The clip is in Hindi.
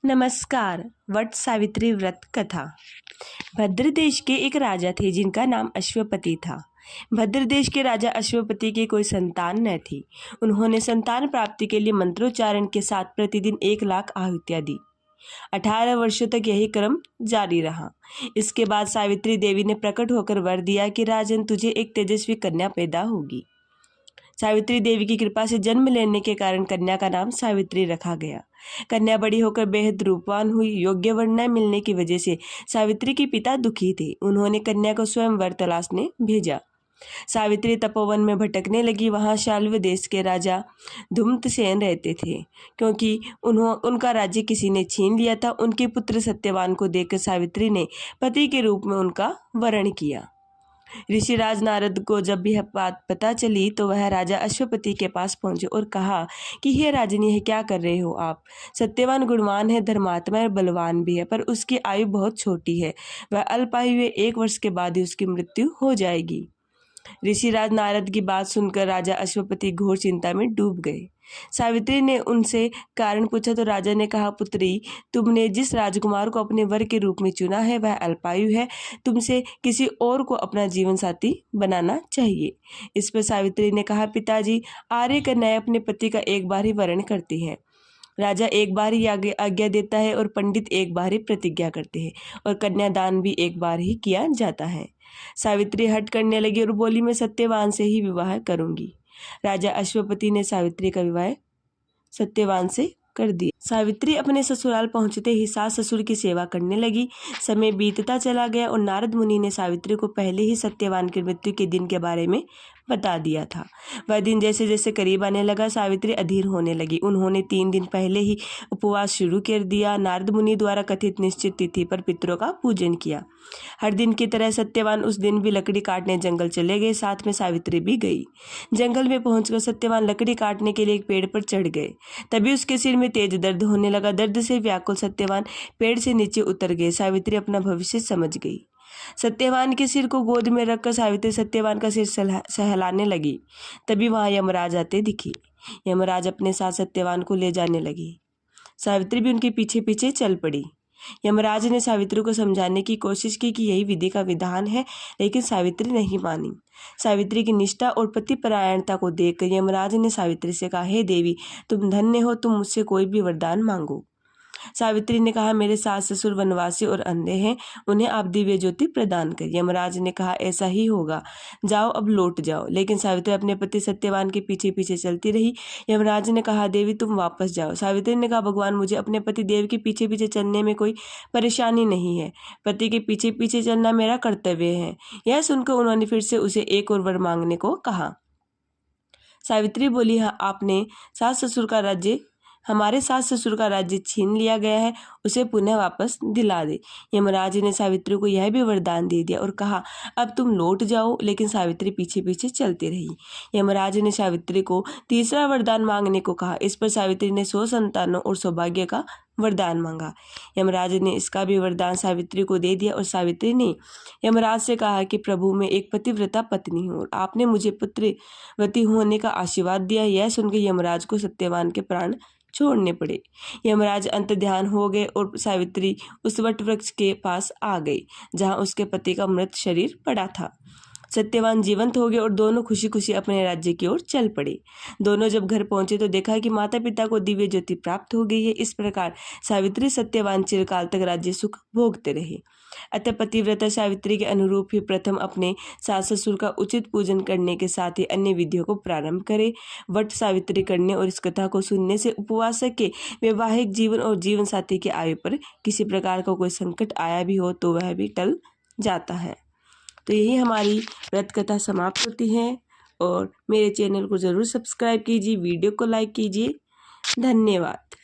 नमस्कार। वट सावित्री व्रत कथा। भद्र देश के एक राजा थे जिनका नाम अश्वपति था। भद्र देश के राजा अश्वपति के कोई संतान न थी। उन्होंने संतान प्राप्ति के लिए मंत्रोच्चारण के साथ प्रतिदिन 1,00,000 आहुतियां दी। 18 वर्षों तक यही क्रम जारी रहा। इसके बाद सावित्री देवी ने प्रकट होकर वर दिया कि राजन, तुझे एक तेजस्वी कन्या पैदा होगी। सावित्री देवी की कृपा से जन्म लेने के कारण कन्या का नाम सावित्री रखा गया। कन्या बड़ी होकर बेहद रूपवान हुई। योग्य वर न मिलने की वजह से सावित्री के पिता दुखी थे। उन्होंने कन्या को स्वयं वर तलाशने भेजा। सावित्री तपोवन में भटकने लगी। वहां शाल्व देश के राजा धूम्रसेन रहते थे। क्योंकि उनका राज्य किसी ने छीन लिया था, उनके पुत्र सत्यवान को देखकर सावित्री ने पति के रूप में उनका वरण किया। ऋषिराज नारद को जब यह बात पता चली तो वह राजा अश्वपति के पास पहुंचे और कहा कि हे राजनी, है क्या कर रहे हो आप? सत्यवान गुणवान है, धर्मात्मा है, बलवान भी है, पर उसकी आयु बहुत छोटी है। वह अल्पायु है, 1 वर्ष के बाद ही उसकी मृत्यु हो जाएगी। ऋषिराज नारद की बात सुनकर राजा अश्वपति घोर चिंता में डूब गए। सावित्री ने उनसे कारण पूछा तो राजा ने कहा, पुत्री, तुमने जिस राजकुमार को अपने वर के रूप में चुना है वह अल्पायु है। तुमसे किसी और को अपना जीवन साथी बनाना चाहिए। इस पर सावित्री ने कहा, पिताजी, आर्य कन्याएं अपने पति का एक बार ही वरण करती हैं। राजा एक बार ही आज्ञा देता है और पंडित एक बार ही प्रतिज्ञा करते हैं और कन्यादान भी एक बार ही किया जाता है। सावित्री हट करने लगी और बोली, मैं सत्यवान से ही विवाह करूंगी। राजा अश्वपति ने सावित्री का विवाह सत्यवान से कर दिया। सावित्री अपने ससुराल पहुंचते ही सास ससुर की सेवा करने लगी। समय बीतता चला गया और नारद मुनि ने सावित्री को पहले ही सत्यवान की मृत्यु के दिन के बारे में बता दिया था। वह दिन जैसे जैसे करीब आने लगा, सावित्री अधीर होने लगी। उन्होंने 3 दिन पहले ही उपवास शुरू कर दिया। नारद मुनि द्वारा कथित निश्चित तिथि पर पितरों का पूजन किया। हर दिन की तरह सत्यवान उस दिन भी लकड़ी काटने जंगल चले गए। साथ में सावित्री भी गई। जंगल में पहुंचकर सत्यवान लकड़ी काटने के लिए एक पेड़ पर चढ़ गए। तभी उसके सिर में तेज दर्द होने लगा। दर्द से व्याकुल सत्यवान पेड़ से नीचे उतर गए। सावित्री अपना भविष्य समझ गई। सत्यवान के सिर को गोद में रखकर सावित्री सत्यवान का सिर सहलाने लगी। तभी वहां यमराज आते दिखी। यमराज अपने साथ सत्यवान को ले जाने लगी। सावित्री भी उनके पीछे पीछे चल पड़ी। यमराज ने सावित्री को समझाने की कोशिश की कि यही विधि का विधान है, लेकिन सावित्री नहीं मानी। सावित्री की निष्ठा और पतिपरायणता को देखकर यमराज ने सावित्री से कहा, हे देवी, तुम धन्य हो, तुम मुझसे कोई भी वरदान मांगो। सावित्री ने कहा, मेरे सास ससुर वनवासी और अंधे हैं, उन्हें आप दिव्य ज्योति प्रदान कर। यमराज ने कहा, ऐसा ही होगा, जाओ अब लौट जाओ। लेकिन सावित्री अपने पति सत्यवान के पीछे पीछे चलती रही। यमराज ने कहा, देवी तुम वापस जाओ। सावित्री ने कहा, भगवान, मुझे अपने पति देव के पीछे पीछे चलने में कोई परेशानी नहीं है। पति के पीछे पीछे चलना मेरा कर्तव्य है। यह सुनकर उन्होंने फिर से उसे एक और वर मांगने को कहा। सावित्री बोली, हाँ, आपने सास ससुर का राज्य हमारे सास ससुर का राज्य छीन लिया गया है, उसे पुनः वापस दिला दे। यमराज ने सावित्री को यह भी वरदान दे दिया और कहा, अब तुम लौट जाओ। लेकिन सावित्री पीछे पीछे चलती रही। यमराज ने सावित्री को तीसरा वरदान मांगने को कहा। इस पर सावित्री ने 100 संतानों और सौभाग्य का वरदान मांगा। यमराज ने इसका भी वरदान सावित्री को दे दिया और सावित्री ने यमराज से कहा कि प्रभु, मैं एक पतिव्रता पत्नी हूँ और आपने मुझे पुत्रवती होने का आशीर्वाद दिया। यह सुनकर यमराज को सत्यवान के प्राण छोड़ने पड़े। यमराज अंत ध्यान हो गए और सावित्री उस वट वृक्ष के पास आ गई जहां उसके पति का मृत शरीर पड़ा था। सत्यवान जीवंत हो गए और दोनों खुशी खुशी अपने राज्य की ओर चल पड़े। दोनों जब घर पहुंचे तो देखा कि माता पिता को दिव्य ज्योति प्राप्त हो गई है। इस प्रकार सावित्री सत्यवान चिरकाल तक राज्य सुख भोगते रहे। अतः पतिव्रता सावित्री के अनुरूप ही प्रथम अपने सास ससुर का उचित पूजन करने के साथ ही अन्य विधियों को प्रारंभ करे। वट सावित्री करने और इस कथा को सुनने से उपवासक के वैवाहिक जीवन और जीवन साथी के आयु पर किसी प्रकार का कोई संकट आया भी हो तो वह भी टल जाता है। तो यही हमारी व्रत कथा समाप्त होती है और मेरे चैनल को ज़रूर सब्सक्राइब कीजिए, वीडियो को लाइक कीजिए। धन्यवाद।